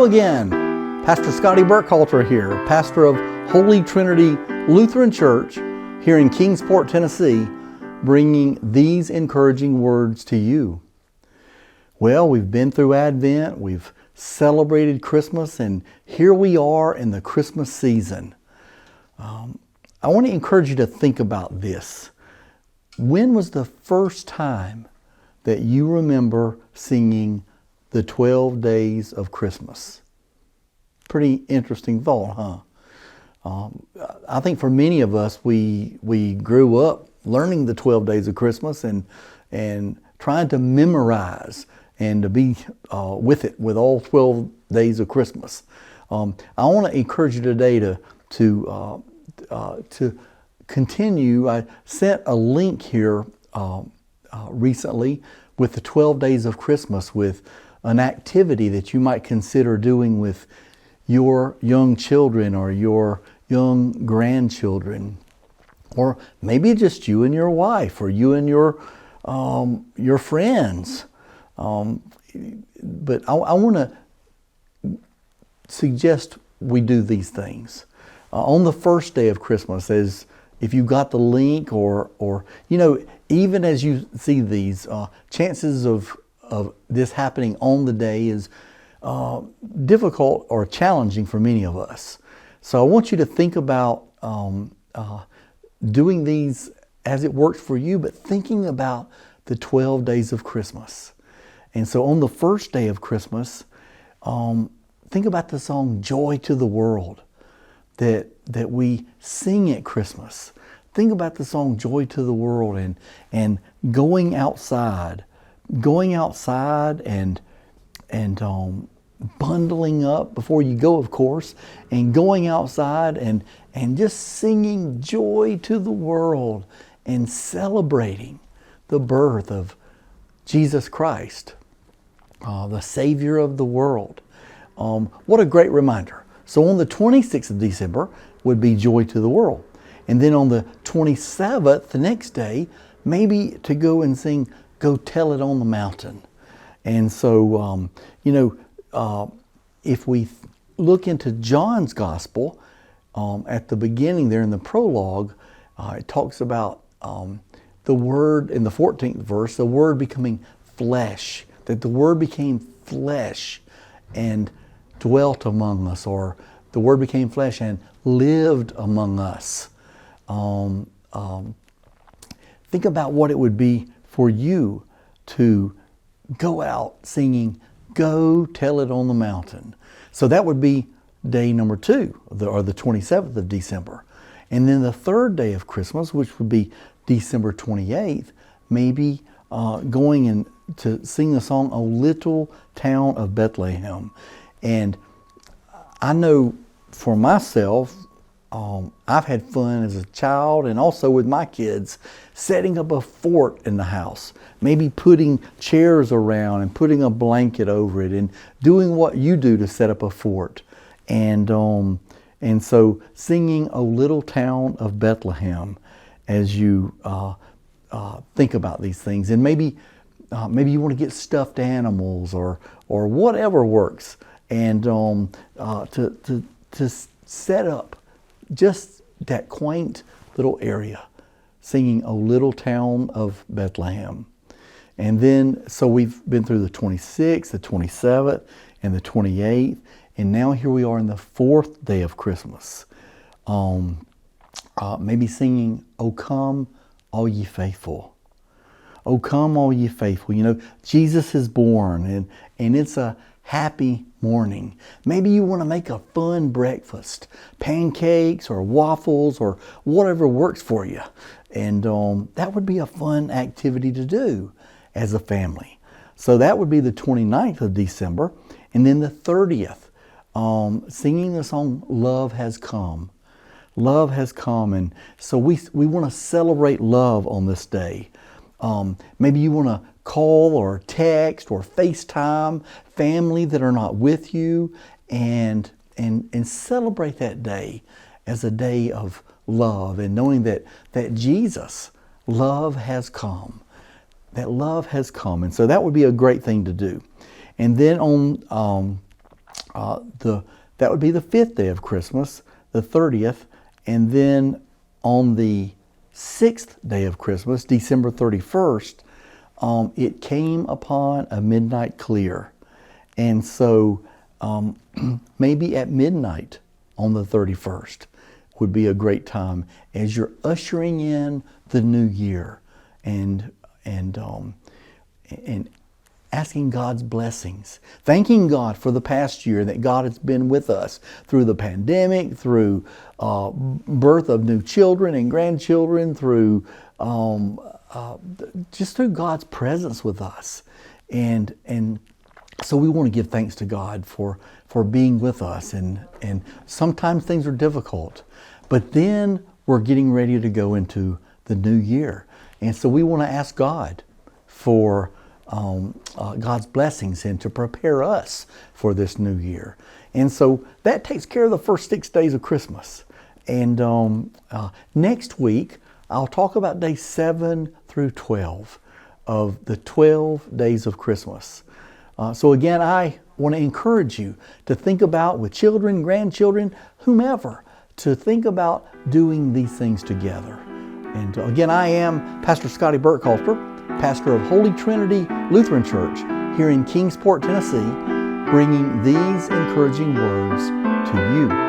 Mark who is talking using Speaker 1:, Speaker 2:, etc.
Speaker 1: again. Pastor Scotty Burkhalter here, pastor of Holy Trinity Lutheran Church here in Kingsport, Tennessee, bringing these encouraging words to you. Well, we've been through Advent, we've celebrated Christmas, and here we are in the Christmas season. I want to encourage you to think about this. When was the first time that you remember singing the 12 days of Christmas? Pretty interesting thought, huh? I think for many of us, we grew up learning the 12 days of Christmas and trying to memorize and to be with it with all 12 days of Christmas. I want to encourage you today to continue. I sent a link here recently with the 12 days of Christmas, with an activity that you might consider doing with your young children or your young grandchildren, or maybe just you and your wife, or you and your friends. But I want to suggest we do these things. On the first day of Christmas, as if you got the link, or even as you see these, chances of this happening on the day is difficult or challenging for many of us. So I want you to think about doing these as it works for you, but thinking about the 12 days of Christmas. And so on the first day of Christmas, think about the song "Joy to the World" that we sing at Christmas. Think about the song "Joy to the World" and going outside and bundling up before you go, of course, and going outside and just singing "Joy to the World" and celebrating the birth of Jesus Christ, the Savior of the world. What a great reminder. So on the 26th of December would be "Joy to the World." And then on the 27th, the next day, maybe to go and sing "Go Tell It on the Mountain." And so, if we look into John's Gospel, at the beginning there in the prologue, it talks about the Word, in the 14th verse, the Word becoming flesh, that the Word became flesh and dwelt among us, or the Word became flesh and lived among us. Think about what it would be for you to go out singing "Go Tell It on the Mountain." So that would be day number 2, or the 27th of December. And then the third day of Christmas, which would be December 28th, maybe going in to sing the song "O Little Town of Bethlehem." And I know for myself, I've had fun as a child and also with my kids setting up a fort in the house, maybe putting chairs around and putting a blanket over it and doing what you do to set up a fort. And so singing "O Little Town of Bethlehem" as you think about these things. And maybe you want to get stuffed animals or whatever works, and to set up just that quaint little area, singing "O Little Town of Bethlehem." And then, so we've been through the 26th, the 27th, and the 28th, and now here we are in the fourth day of Christmas. Maybe singing "O Come, All Ye Faithful." "O come, all ye faithful." Jesus is born, and it's a happy morning. Maybe you want to make a fun breakfast, pancakes or waffles or whatever works for you. And that would be a fun activity to do as a family. So that would be the 29th of December. And then the 30th, singing the song "Love Has Come." Love has come. And so we want to celebrate love on this day. Maybe you want to call or text or FaceTime family that are not with you and celebrate that day as a day of love, and knowing that Jesus, love has come. That love has come. And so that would be a great thing to do. And then on that would be the 5th day of Christmas, the 30th, and then on the 6th day of Christmas, December 31st, it came upon a midnight clear. And so maybe at midnight on the 31st would be a great time as you're ushering in the new year and asking God's blessings, thanking God for the past year, that God has been with us through the pandemic, through birth of new children and grandchildren, through just through God's presence with us. And so we want to give thanks to God for being with us. And sometimes things are difficult, but then we're getting ready to go into the new year. And so we want to ask God for God's blessings and to prepare us for this new year. And so that takes care of the first 6 days of Christmas. And next week, I'll talk about days 7 through 12 of the 12 days of Christmas. So again, I want to encourage you to think about, with children, grandchildren, whomever, to think about doing these things together. And again, I am Pastor Scotty Burkholster, pastor of Holy Trinity Lutheran Church here in Kingsport, Tennessee, bringing these encouraging words to you.